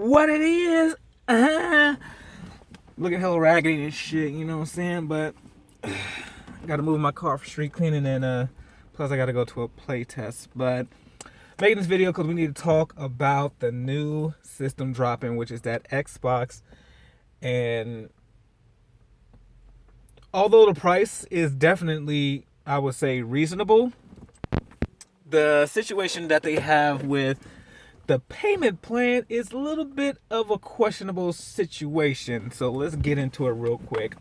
what it is. Uh-huh. Looking hella raggedy and shit, you know what I'm saying? But gotta move my car for street cleaning and plus I gotta go to a play test. But making this video because we need to talk about the new system dropping, which is that Xbox. And although the price is definitely, I would say, reasonable, the situation that they have with the payment plan is a little bit of a questionable situation. So let's get into it real quick.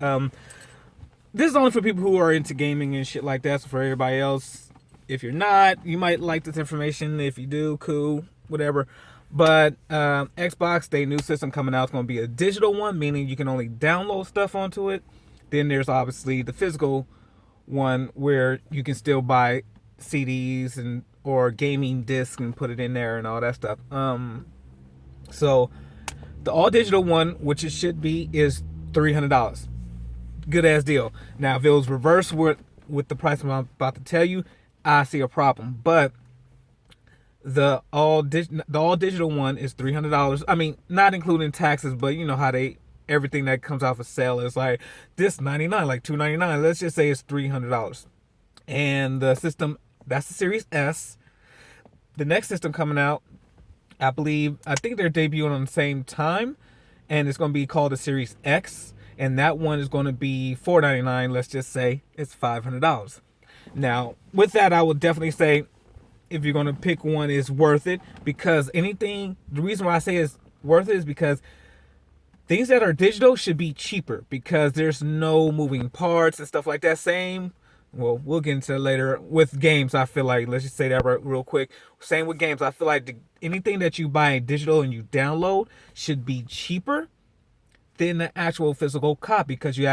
This is only for people who are into gaming and shit like that. So for everybody else, if you're not, you might like this information. If you do, cool, whatever. But Xbox, their new system coming out is going to be a digital one, meaning you can only download stuff onto it. Then there's obviously the physical one where you can still buy CDs and or gaming discs and put it in there and all that stuff. So the all digital one, which it should be, is $300. Good ass deal. Now if it was reversed with the price I'm about to tell you, I see a problem. But the all digital one is $300. I mean, not including taxes, but you know how everything that comes off a sale is like this $99, like $299. Let's just say it's $300. And the system, that's the Series S. The next system coming out, I think they're debuting on the same time, and it's going to be called the Series X, and that one is going to be $499. Let's just say it's $500. Now, with that, I would definitely say if you're going to pick one, it's worth it, because the reason why I say it's worth it is because things that are digital should be cheaper because there's no moving parts and stuff like that. Well, we'll get into it later. With games, I feel like, let's just say that real quick. Same with games. I feel like anything that you buy digital and you download should be cheaper than the actual physical copy because you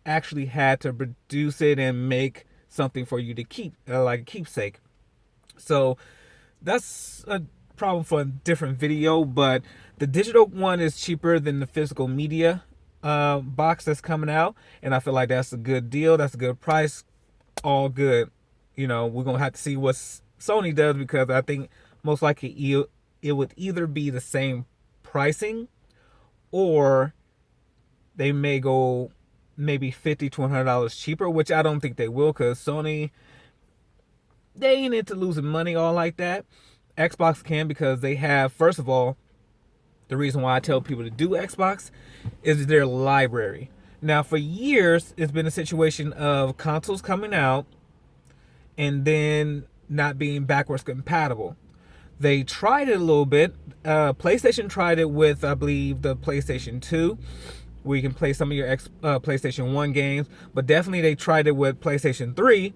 actually had to produce it and make something for you to keep, like a keepsake. So that's a problem for a different video, but the digital one is cheaper than the physical media box that's coming out, and I feel like that's a good deal. That's a good price. All good. You know, we're gonna have to see what Sony does because I think most likely it would either be the same pricing or they may go maybe $50 to $100 cheaper, which I don't think they will because Sony, they ain't into losing money all like that. Xbox can because they have, first of all, the reason why I tell people to do Xbox is their library. Now, for years, it's been a situation of consoles coming out and then not being backwards compatible. They tried it a little bit. PlayStation tried it with, I believe, the PlayStation 2, where you can play some of your PlayStation 1 games. But definitely they tried it with PlayStation 3,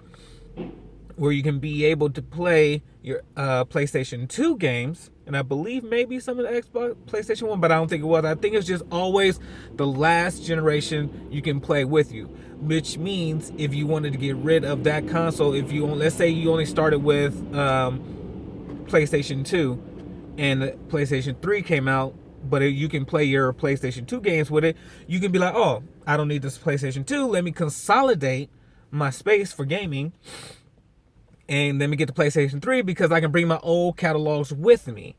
where you can be able to play your PlayStation 2 games. And I believe maybe some of the Xbox PlayStation 1, but I don't think it was. I think it's just always the last generation you can play with you. Which means if you wanted to get rid of that console, let's say you only started with PlayStation 2 and the PlayStation 3 came out, but you can play your PlayStation 2 games with it, you can be like, oh, I don't need this PlayStation 2. Let me consolidate my space for gaming and let me get the PlayStation 3 because I can bring my old catalogs with me.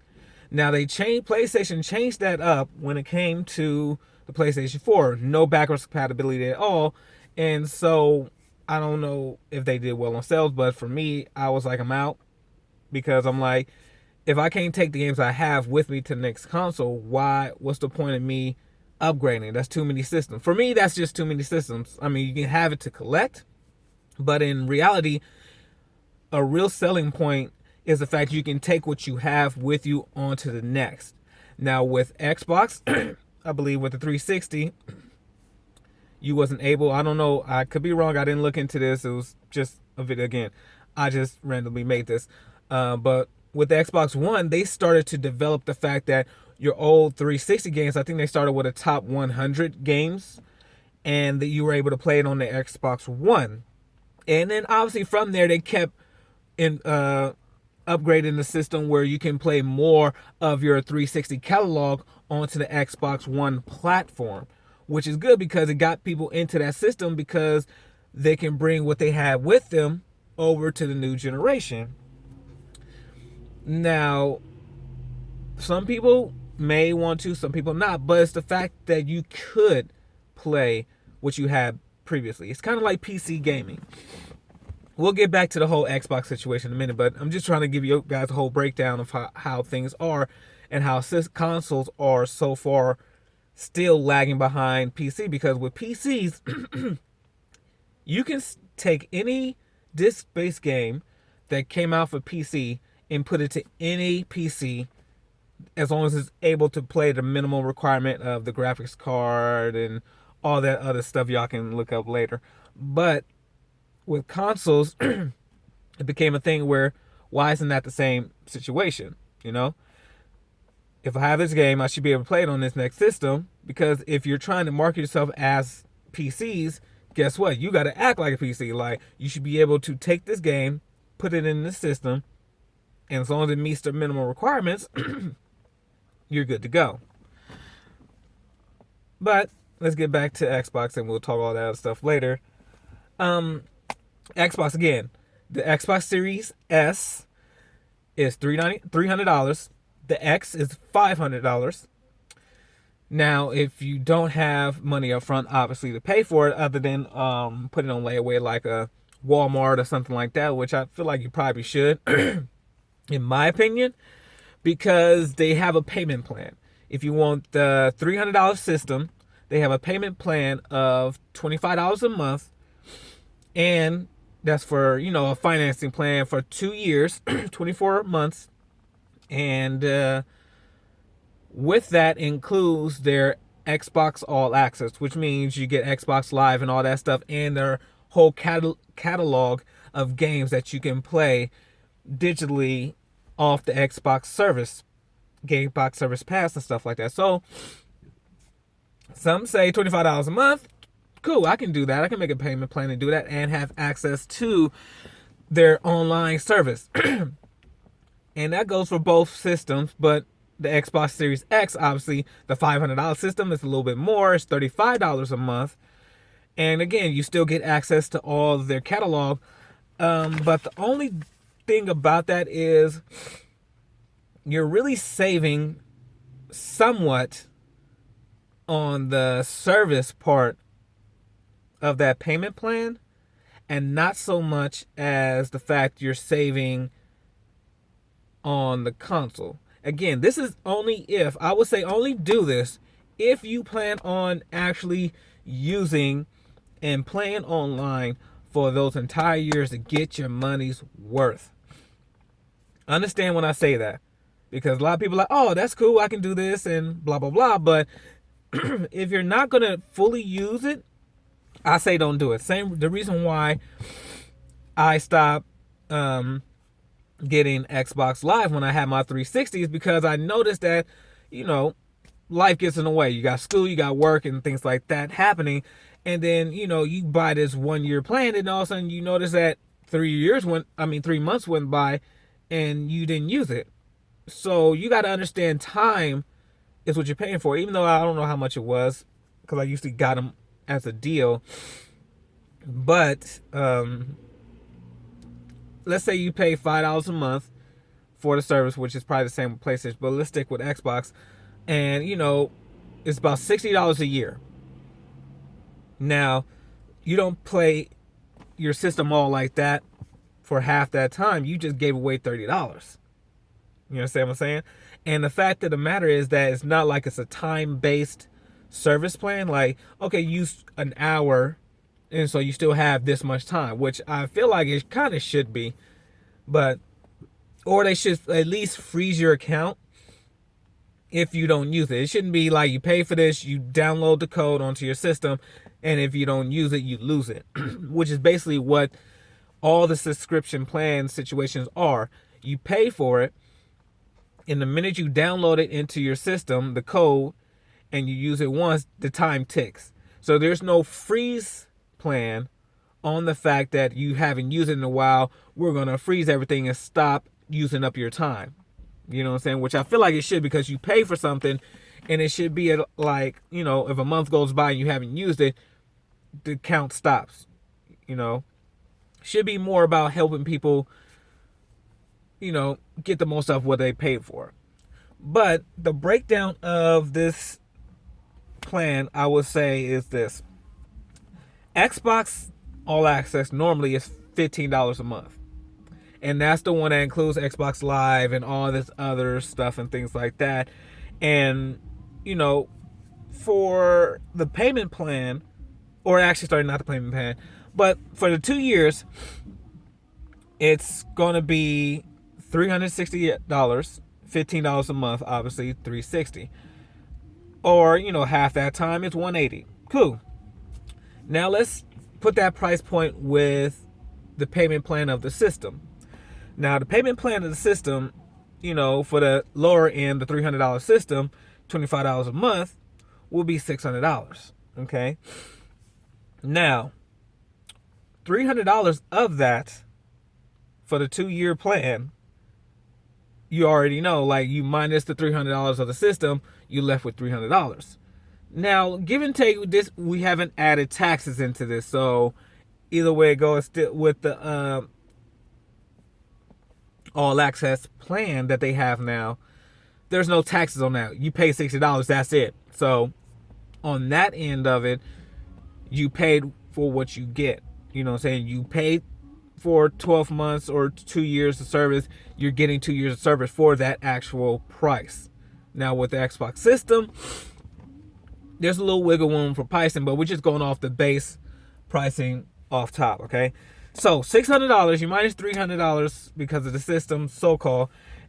Now PlayStation changed that up when it came to the PlayStation 4. No backwards compatibility at all. And so I don't know if they did well on sales, but for me, I was like, I'm out. Because I'm like, if I can't take the games I have with me to the next console, what's the point of me upgrading? That's too many systems. For me, that's just too many systems. I mean, you can have it to collect, but in reality, a real selling point is the fact you can take what you have with you onto the next. Now with Xbox, I believe with the 360, you wasn't able, I don't know, I could be wrong, I didn't look into this, it was just a video again. I just randomly made this. But with the Xbox One, they started to develop the fact that your old 360 games, I think they started with a top 100 games, and that you were able to play it on the Xbox One. And then obviously from there, they kept upgrading the system where you can play more of your 360 catalog onto the Xbox One platform, which is good because it got people into that system because they can bring what they have with them over to the new generation. Now, some people may want to, some people not, but it's the fact that you could play what you had previously. It's kind of like PC gaming. We'll get back to the whole Xbox situation in a minute, but I'm just trying to give you guys a whole breakdown of how things are and how consoles are so far still lagging behind PC, because with PCs, you can take any disc-based game that came out for PC and put it to any PC as long as it's able to play the minimal requirement of the graphics card and all that other stuff y'all can look up later. But with consoles, it became a thing where, why isn't that the same situation? You know, if I have this game, I should be able to play it on this next system, because if you're trying to market yourself as PCs, guess what? You got to act like a PC. Like, you should be able to take this game, put it in this system, and as long as it meets the minimal requirements, you're good to go. But let's get back to Xbox, and we'll talk all that other stuff later. Xbox again. The Xbox Series S is $300. The X is $500. Now, if you don't have money up front, obviously, to pay for it, other than put it on layaway like a Walmart or something like that, which I feel like you probably should, in my opinion, because they have a payment plan. If you want the $300 system, they have a payment plan of $25 a month, and that's for, a financing plan for 2 years, 24 months, and with that includes their Xbox All Access, which means you get Xbox Live and all that stuff, and their whole catalog of games that you can play digitally off the Xbox service, Gamebox Service Pass and stuff like that. So some say $25 a month. Cool, I can do that. I can make a payment plan and do that and have access to their online service. And that goes for both systems, but the Xbox Series X, obviously, the $500 system is a little bit more. It's $35 a month. And again, you still get access to all of their catalog. But the only thing about that is you're really saving somewhat on the service part of that payment plan, and not so much as the fact you're saving on the console. Again, this is only if, I would say only do this if you plan on actually using and playing online for those entire years to get your money's worth. Understand when I say that, because a lot of people are like, oh, that's cool, I can do this and blah, blah, blah. But if you're not going to fully use it, I say don't do it. The reason why I stopped getting Xbox Live when I had my 360 is because I noticed that, life gets in the way. You got school, you got work, and things like that happening. And then, you buy this 1 year plan, and all of a sudden you notice that 3 months went by and you didn't use it. So you got to understand, time is what you're paying for, even though I don't know how much it was, because I usually got them as a deal. But let's say you pay $5 a month for the service, which is probably the same with PlayStation, but let's stick with Xbox. And, it's about $60 a year. Now, you don't play your system all like that for half that time. You just gave away $30. You understand what I'm saying? And the fact of the matter is that it's not like it's a time-based service plan. Like, okay, use an hour, and so you still have this much time, which I feel like it kind of should be. But, or they should at least freeze your account if you don't use it. It shouldn't be like you pay for this, you download the code onto your system, and if you don't use it, you lose it. Which is basically what all the subscription plan situations are. You pay for it, and the minute you download it into your system, the code, and you use it once, the time ticks. So there's no freeze plan on the fact that you haven't used it in a while. We're going to freeze everything and stop using up your time. You know what I'm saying? Which I feel like it should, because you pay for something, and it should be like, if a month goes by and you haven't used it, the count stops. Should be more about helping people, get the most of what they paid for. But the breakdown of this plan, I would say, is this: Xbox All Access normally is $15 a month. And that's the one that includes Xbox Live and all this other stuff and things like that. And, for the payment plan, or actually, sorry, not the payment plan, but for the 2 years, it's going to be $360, $15 a month, obviously, $360. Or, half that time, it's $180. Cool. Now let's put that price point with the payment plan of the system. Now, the payment plan of the system, for the lower end, the $300 system, $25 a month, will be $600. Okay? Now, $300 of that for the 2-year plan, you already know, like, you minus the $300 of the system, you left with $300. Now, give and take, this, we haven't added taxes into this, so either way it goes, still with the all access plan that they have now, there's no taxes on that. You pay $60, that's it. So on that end of it, you paid for what you get. You know what I'm saying? You paid for 12 months or 2 years of service. You're getting 2 years of service for that actual price. Now with the Xbox system, there's a little wiggle room for pricing, but we're just going off the base pricing off top, okay? So $600, you minus $300 because of the system, so-called,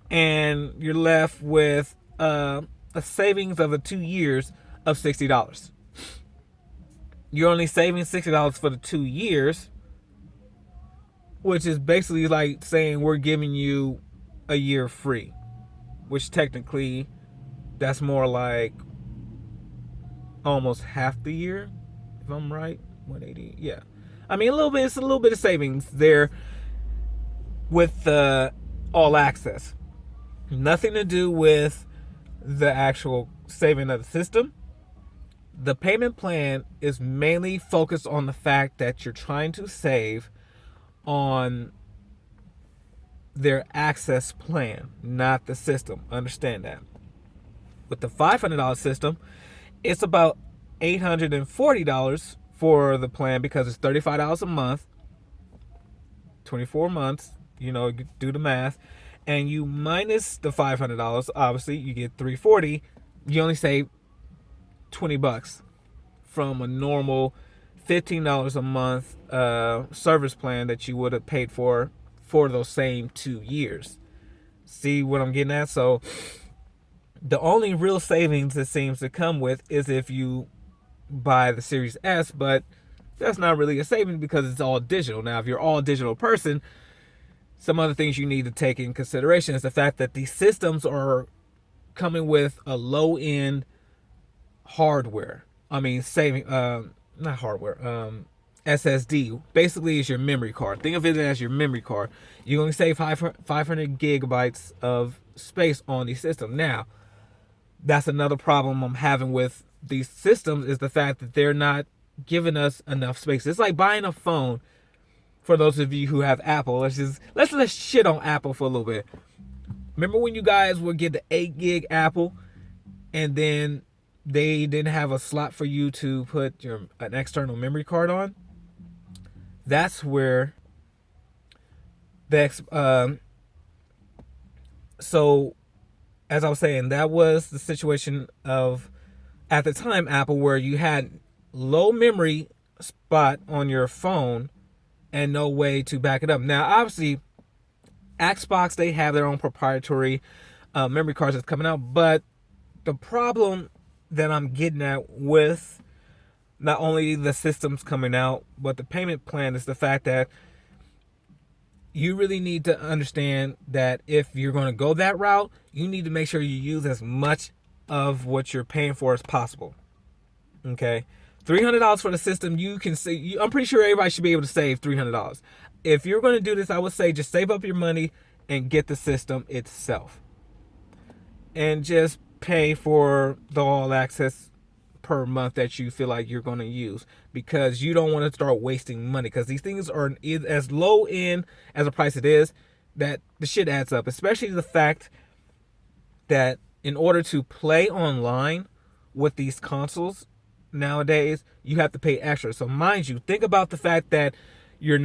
and you're left with a savings of the 2 years of $60. You're only saving $60 for the 2 years, which is basically like saying we're giving you a year free, which technically that's more like almost half the year, if I'm right. 180, yeah. I mean, it's a little bit of savings there with the all access. Nothing to do with the actual saving of the system. The payment plan is mainly focused on the fact that you're trying to save on their access plan, not the system. Understand that. With the $500 system, it's about $840 for the plan because it's $35 a month, 24 months, do the math, and you minus the $500, obviously you get $340. You only save $20 from a normal $15 a month service plan that you would have paid for those same 2 years. See what I'm getting at? So the only real savings it seems to come with is if you buy the Series S, but that's not really a savings because it's all digital. Now, if you're all digital person, some other things you need to take in consideration is the fact that these systems are coming with a low-end hardware. I mean, not hardware, SSD. Basically, is your memory card. Think of it as your memory card. You're going to save 500 gigabytes of space on the system. Now, that's another problem I'm having with these systems is the fact that they're not giving us enough space. It's like buying a phone. For those of you who have Apple, let's shit on Apple for a little bit. Remember when you guys would get the 8 gig Apple, and then they didn't have a slot for you to put an external memory card on? That's where so as I was saying, that was the situation of at the time Apple, where you had low memory spot on your phone and no way to back it up. Now, obviously, Xbox, they have their own proprietary memory cards that's coming out, but the problem that I'm getting at with not only the systems coming out, but the payment plan is the fact that you really need to understand that if you're going to go that route, you need to make sure you use as much of what you're paying for as possible. Okay? $300 for the system, you can say, I'm pretty sure everybody should be able to save $300. If you're going to do this, I would say just save up your money and get the system itself. And just pay for the all access per month that you feel like you're going to use, because you don't want to start wasting money, because these things are as low end as a price it is, that the shit adds up, especially the fact that in order to play online with these consoles nowadays, you have to pay extra. So mind you, think about the fact that you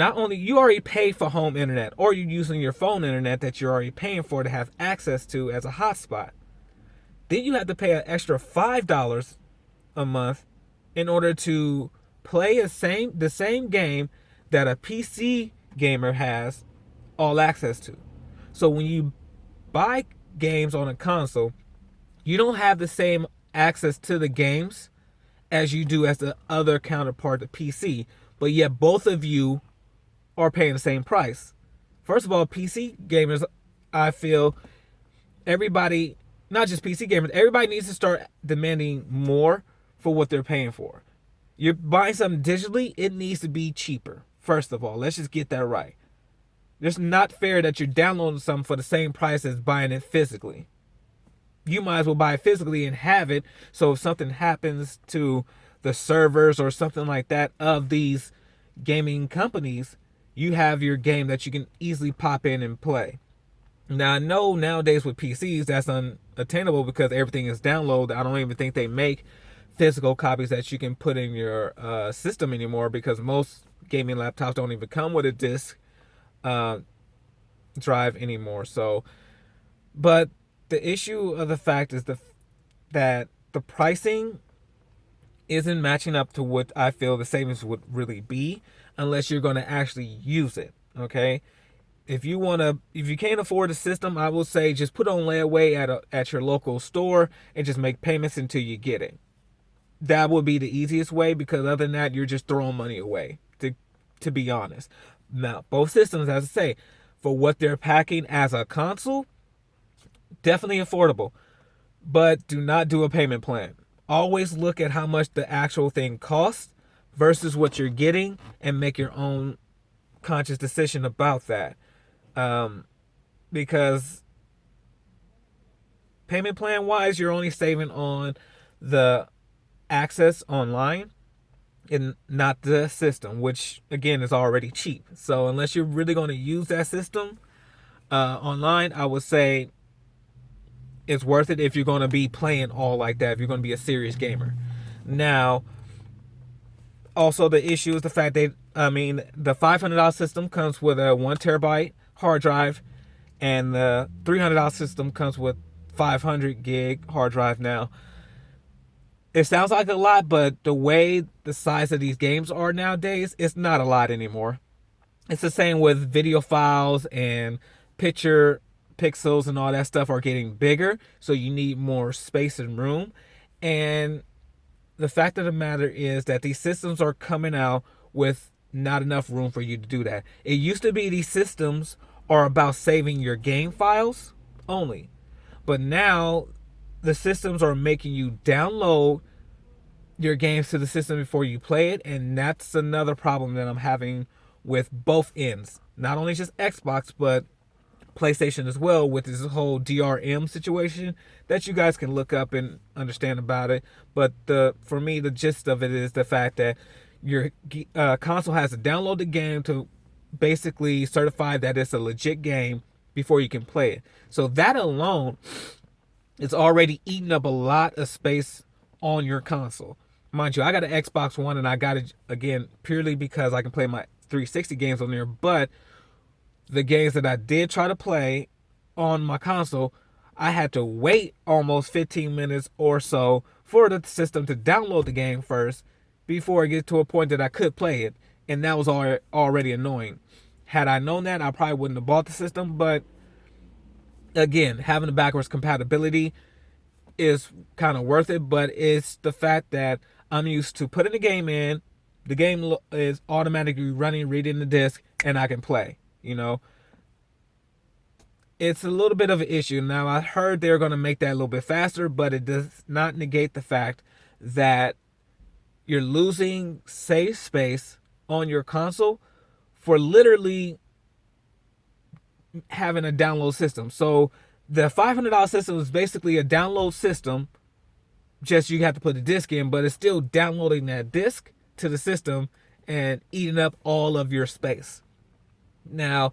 already pay for home internet, or you're using your phone internet that you're already paying for to have access to as a hotspot. Then you have to pay an extra $5 a month in order to play the same game that a PC gamer has all access to. So when you buy games on a console, you don't have the same access to the games as you do as the other counterpart, the PC, but yet both of you are paying the same price. First of all, PC gamers, I feel everybody, not just PC gamers, everybody needs to start demanding more for what they're paying for. You're buying something digitally, it needs to be cheaper. First of all, let's just get that right. It's not fair that you're downloading something for the same price as buying it physically. You might as well buy it physically and have it, so if something happens to the servers or something like that of these gaming companies, you have your game that you can easily pop in and play. Now, I know nowadays with PCs that's unattainable because everything is downloaded. I don't even think they make physical copies that you can put in your system anymore, because most gaming laptops don't even come with a disc drive anymore. So, but the issue of the fact is that the pricing isn't matching up to what I feel the savings would really be unless you're going to actually use it. Okay, if you can't afford the system, I will say just put on layaway at your local store and just make payments until you get it. That would be the easiest way, because other than that, you're just throwing money away, to be honest. Now, both systems, as I say, for what they're packing as a console, definitely affordable, but do not do a payment plan. Always look at how much the actual thing costs versus what you're getting and make your own conscious decision about that. Because payment plan wise, you're only saving on the access online and not the system, which again is already cheap. So unless you're really going to use that system online, I would say it's worth it if you're going to be playing all like that, if you're going to be a serious gamer. Now, also the issue is the fact that, the $500 system comes with a 1 terabyte hard drive, and the $300 system comes with 500 gig hard drive. Now, it sounds like a lot, but the way the size of these games are nowadays, it's not a lot anymore. It's the same with video files, and picture pixels and all that stuff are getting bigger, so you need more space and room. And the fact of the matter is that these systems are coming out with not enough room for you to do that. It used to be these systems are about saving your game files only, but now the systems are making you download your games to the system before you play it, and that's another problem that I'm having with both ends. Not only just Xbox, but PlayStation as well, with this whole DRM situation that you guys can look up and understand about it. But for me, the gist of it is the fact that your console has to download the game to basically certify that it's a legit game before you can play it. So that alone is already eating up a lot of space on your console. Mind you, I got an Xbox One, and I got it, again, purely because I can play my 360 games on there, but the games that I did try to play on my console, I had to wait almost 15 minutes or so for the system to download the game first before it gets to a point that I could play it. And that was already annoying. Had I known that, I probably wouldn't have bought the system. But again, having the backwards compatibility is kind of worth it. But it's the fact that I'm used to putting the game in, the game is automatically running, reading the disc, and I can play. It's a little bit of an issue. Now, I heard they're going to make that a little bit faster, but it does not negate the fact that you're losing save space on your console for literally having a download system. So the $500 system is basically a download system, just you have to put the disc in, but it's still downloading that disc to the system and eating up all of your space. Now,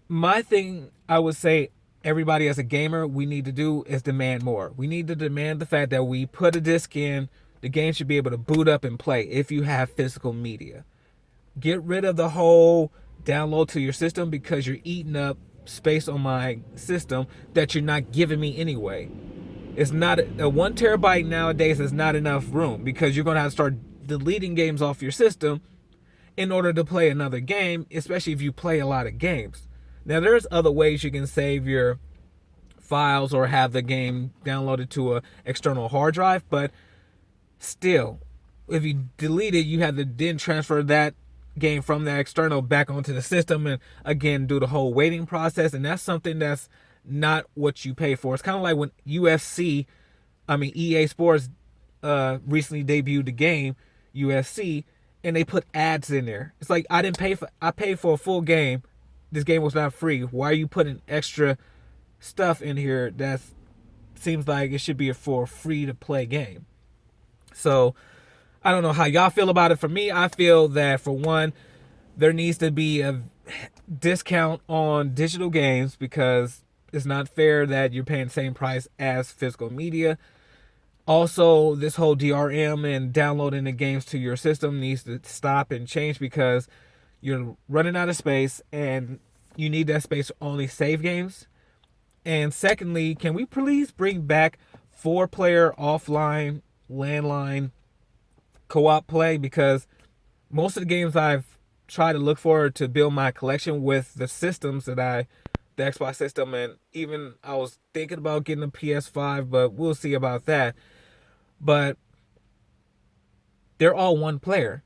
my thing, I would say, everybody as a gamer, we need to do is demand more. We need to demand the fact that we put a disc in, the game should be able to boot up and play if you have physical media. Get rid of the whole download to your system because you're eating up space on my system that you're not giving me anyway. It's not a 1 terabyte nowadays is not enough room because you're going to have to start deleting games off your system in order to play another game, especially if you play a lot of games. Now, there's other ways you can save your files or have the game downloaded to an external hard drive, but still, if you delete it, you have to then transfer that game from the external back onto the system and again do the whole waiting process, and that's something that's not what you pay for. It's kind of like when EA Sports recently debuted the game UFC, and they put ads in there. It's like I paid for a full game. This game was not free. Why are you putting extra stuff in here that seems like it should be for a free to play game? So I don't know how y'all feel about it. For me, I feel that for one, there needs to be a discount on digital games because it's not fair that you're paying the same price as physical media. Also, this whole DRM and downloading the games to your system needs to stop and change because you're running out of space and you need that space to only save games. And secondly, can we please bring back 4-player offline landline co-op play? Because most of the games I've tried to look for to build my collection with the systems the Xbox system, and even I was thinking about getting a PS5, but we'll see about that. But they're all 1 player.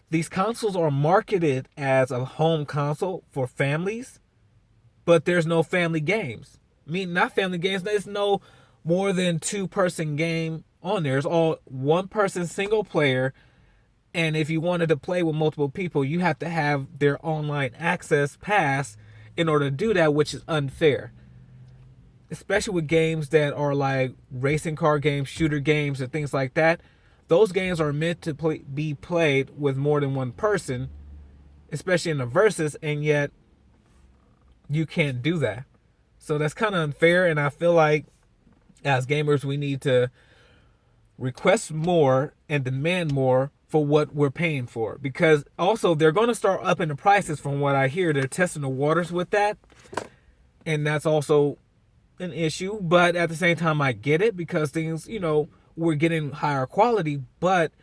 These consoles are marketed as a home console for families, but there's no family games. I mean, not family games. There's no more than 2-person game on there. It's all 1-person single player. And if you wanted to play with multiple people, you have to have their online access pass in order to do that, which is unfair. Especially with games that are like racing car games, shooter games, and things like that. Those games are meant to be played with more than 1 person, especially in the versus, and yet you can't do that. So that's kind of unfair, and I feel like as gamers we need to request more and demand more for what we're paying for. Because also they're going to start upping the prices from what I hear. They're testing the waters with that, and that's also an issue. But at the same time, I get it because things, we're getting higher quality. But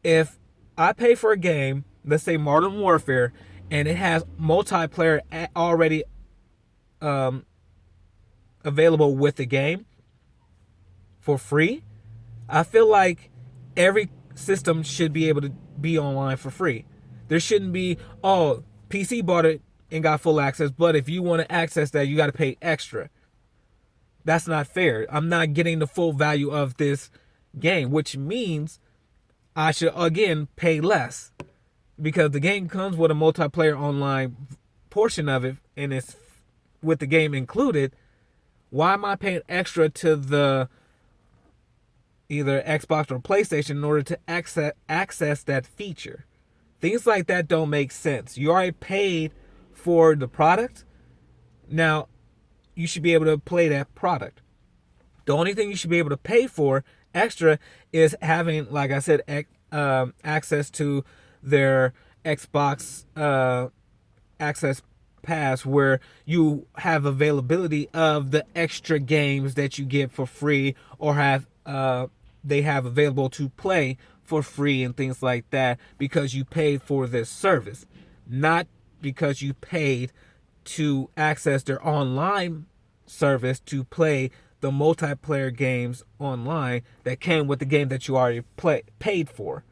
if I pay for a game, let's say Modern Warfare, and it has multiplayer already available with the game for free, I feel like every system should be able to be online for free. There shouldn't be, PC bought it and got full access, but if you want to access that, you got to pay extra. That's not fair. I'm not getting the full value of this game, which means I should, again, pay less. Because the game comes with a multiplayer online portion of it, and it's with the game included. Why am I paying extra to the either Xbox or PlayStation in order to access that feature? Things like that don't make sense. You already paid for the product. Now, you should be able to play that product. The only thing you should be able to pay for extra is having, like I said, access to their Xbox access pass, where you have availability of the extra games that you get for free, or have they have available to play for free and things like that, because you paid for this service, not because you paid to access their online service to play the multiplayer games online that came with the game that you already paid for.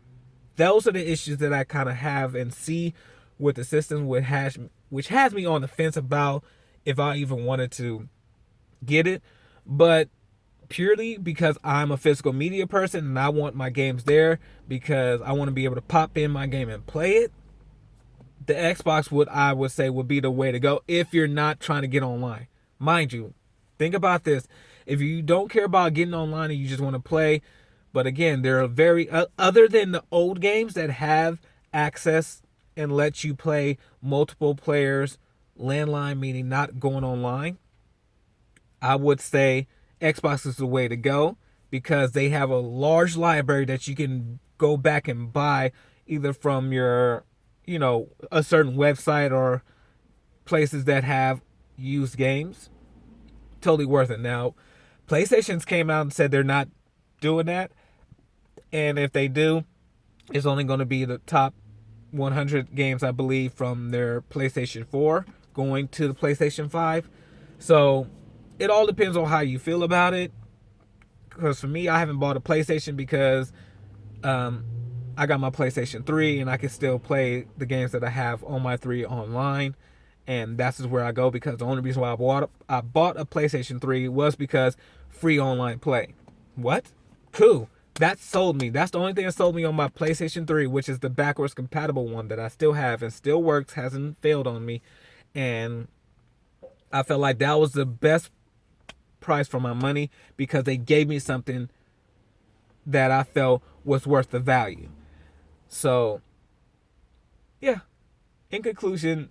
Those are the issues that I kind of have and see with the system, which has me on the fence about if I even wanted to get it. But purely because I'm a physical media person and I want my games there, because I want to be able to pop in my game and play it, the Xbox I would say would be the way to go if you're not trying to get online. Mind you, think about this. If you don't care about getting online and you just want to play, but again, there are very, other than the old games that have access and let you play multiple players, landline, meaning not going online, I would say Xbox is the way to go because they have a large library that you can go back and buy either from your, a certain website or places that have used games. Totally worth it. Now, PlayStation's came out and said they're not doing that. And if they do, it's only going to be the top 100 games, I believe, from their PlayStation 4 going to the PlayStation 5. So it all depends on how you feel about it. Because for me, I haven't bought a PlayStation because I got my PlayStation 3 and I can still play the games that I have on my 3 online. And that's just where I go because the only reason why I bought a PlayStation 3 was because free online play. What? Cool. That sold me. That's the only thing that sold me on my PlayStation 3, which is the backwards compatible one that I still have and still works, hasn't failed on me. And I felt like that was the best price for my money because they gave me something that I felt was worth the value. So, yeah. In conclusion,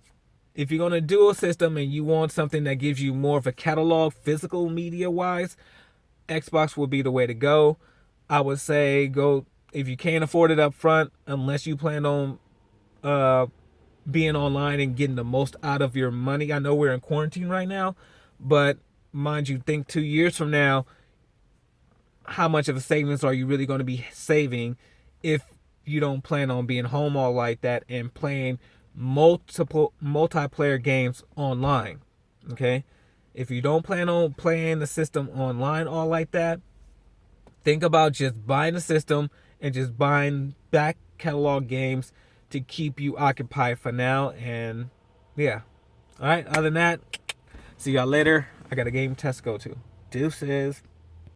if you're going to do a system and you want something that gives you more of a catalog physical media wise, Xbox will be the way to go. I would say go if you can't afford it up front, unless you plan on being online and getting the most out of your money. I know we're in quarantine right now, but mind you, think 2 years from now, how much of a savings are you really going to be saving if you don't plan on being home all like that and playing multiple multiplayer games online? Okay, if you don't plan on playing the system online all like that, think about just buying the system and just buying back catalog games to keep you occupied for now. And yeah, all right, other than that, see y'all later. I got a game test to go to. Deuces.